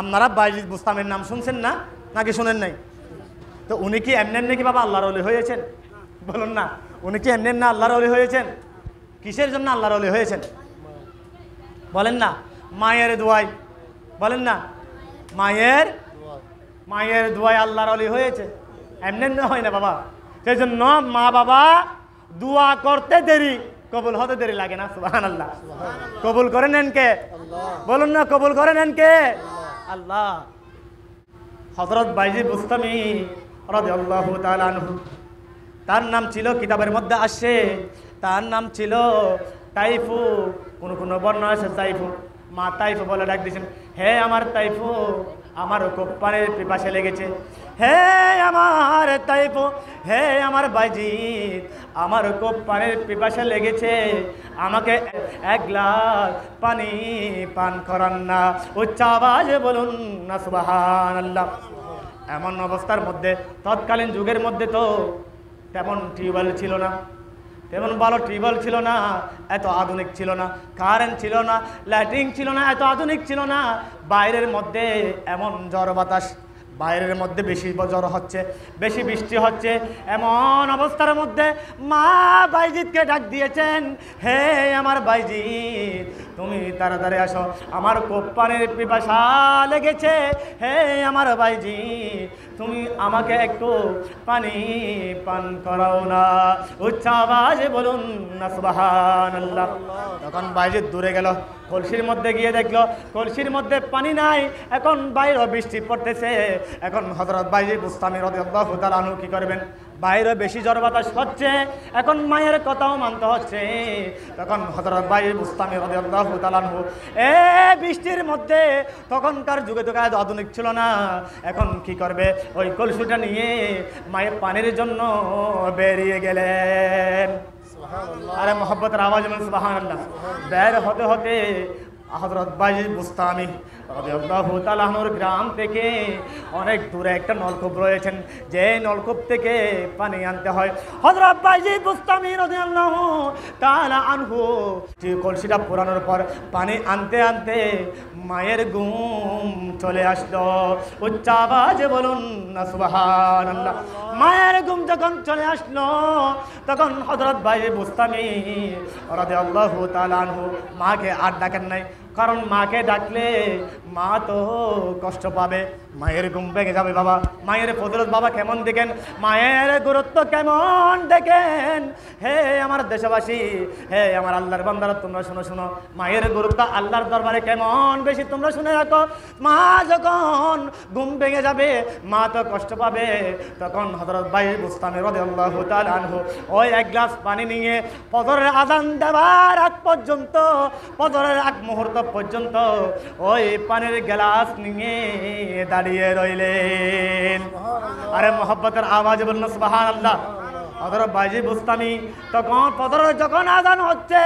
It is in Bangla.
আপনারা বাইজিদ বুস্তামের নাম শুনছেন না নাকি শুনেন নাই? তো উনি কি এমনি এমনি কি বাবা আল্লাহর ওলি হয়েছেন? বলুন না, উনি কি এমনি এমনি আল্লাহর ওলি হয়েছেন? কিসের জন্য আল্লাহর ওলি হয়েছেন বলেন না? মায়ের দোয়াই, বলেন না, মায়ের দোয়াই আল্লাহর ওলি হয়েছে, এমনি এমনি হয় না বাবা। সেই জন্য মা বাবা দোয়া করতে দেরি, কবুল হতে দেরি লাগে না। সুবহানাল্লাহ। কবুল করে নেন কে? বলুন না, কবুল করে নেন কে? আল্লাহ। হযরত বাইজিদ বুস্তামি রাদিয়াল্লাহু তাআলা আনহু, তার নাম ছিল, কিতাবের মধ্যে আসে তার নাম ছিল তাইফু। কোন কোন বর্ণনা আছে তাইফু, মা তাইফু বলে ডাক দিয়েছেন, হে আমার তাইফু, আমার খুব পানির পিপাসা লেগেছে। হে আমার তাইফু, হে আমার বাইজিদ, আমার খুব পানির পিপাসা লেগেছে, আমাকে এক গ্লাস পানি পান করান না। উচ্চ আওয়াজে বলুন না সুবহানাল্লাহ। এমন অবস্থার মধ্যে, তৎকালীন যুগের মধ্যে তো তেমন টিউবওয়েল ছিল না, তেমন ভালো টিউবওয়েল ছিল না, এত আধুনিক ছিল না, কারেন্ট ছিল না, লাইটিং ছিল না, এত আধুনিক ছিল না। বাইরের মধ্যে এমন ঝড় বাতাস, বাইরের মধ্যে বেশি জ্বর হচ্ছে, বেশি বৃষ্টি হচ্ছে, এমন অবস্থার মধ্যে মা বাইজিদকে ডাক দিয়েছেন, হে আমার বাইজিদ, তুমি তাড়াতাড়ি আসো, আমার খুব পানির পিপাসা লেগেছে। হে আমার বাইজিদ, তুমি আমাকে একটু পানি পান করাও না। উচ্চ আওয়াজে বলুন না সুবহানাল্লাহ। তখন বাইজিদ দূরে গেল, কলসির মধ্যে গিয়ে দেখলো কলসির মধ্যে পানি নাই, এখন বাইরে বৃষ্টি পড়তেছে। এখন হযরত বাইজিদ বুস্তামি রাদিয়াল্লাহু তাআলা আনহু কি করবেন? বাইরে বেশি ঝড় বাতাস হচ্ছে, এখন মায়ের কথাও মানতে হচ্ছে। তখন হযরত বাইজিদ বুস্তামি রাদিয়াল্লাহু তাআলা আনহু বৃষ্টির মধ্যে, তখনকার যুগে তো কাজ আধুনিক ছিল না, এখন কি করবে? ওই কলসিটা নিয়ে মায়ের পানির জন্য বেরিয়ে গেলেন। আরে মোহাব্বতের আওয়াজ বলুন সুবহানাল্লাহ। বের হতে হতে হযরত বাইজিদ বুস্তামি রাদিয়াল্লাহু তাআলা আনহুর গ্রাম থেকে অনেক দূরে একটা নলকূপ রয়েছেন, যে নলকূপ থেকে পানি আনতে হয়। হযরত বাইজিদ বুস্তামি রাদিয়াল্লাহু তাআলা আনহু যে কলসিটা পুরানোর পর পানি আনতে আনতে মায়ের ঘুম চলে আসলো। উচ্চ আওয়াজে বলুন না সুবহানাল্লাহ। মায়ের ঘুম যখন চলে আসলো, তখন হযরত বাইজিদ বুস্তামি রাদিয়াল্লাহু তাআলা আনহু মাকে আর ডাকেন নাই, কারণ মাকে ডাকলে মা তো কষ্ট পাবে, মায়ের ঘুম ভেঙে যাবে। বাবা মায়ের ফজিলত বাবা কেমন দেখেন, মায়ের গুরুত্ব কেমন দেখেন। হে আমার দেশবাসী, হে আমার আল্লাহর বান্দারা, তোমরা শুনো শুনো, মায়ের গুরুত্ব আল্লাহর দরবারে কেমন বেশি তোমরা শুনে রাখো। মা যখন ঘুম ভেঙে যাবে, মা তো কষ্ট পাবে। তখন হযরত বাইজিদ বুস্তামি রাদিয়াল্লাহু তাআলা আনহু ওই এক গ্লাস পানি নিয়ে ফজরের আযান দেওয়ার আগ পর্যন্ত, ফজরের আগ মুহূর্ত পর্যন্ত ওই পানির গ্লাস নিয়ে দাঁড়িয়ে রইলেন। আরে মোহাব্বতের আওয়াজে বলুন সুবহানাল্লাহ। হযরত বাইজিদ বুস্তামি তখন ফজরের যখন আযান হচ্ছে,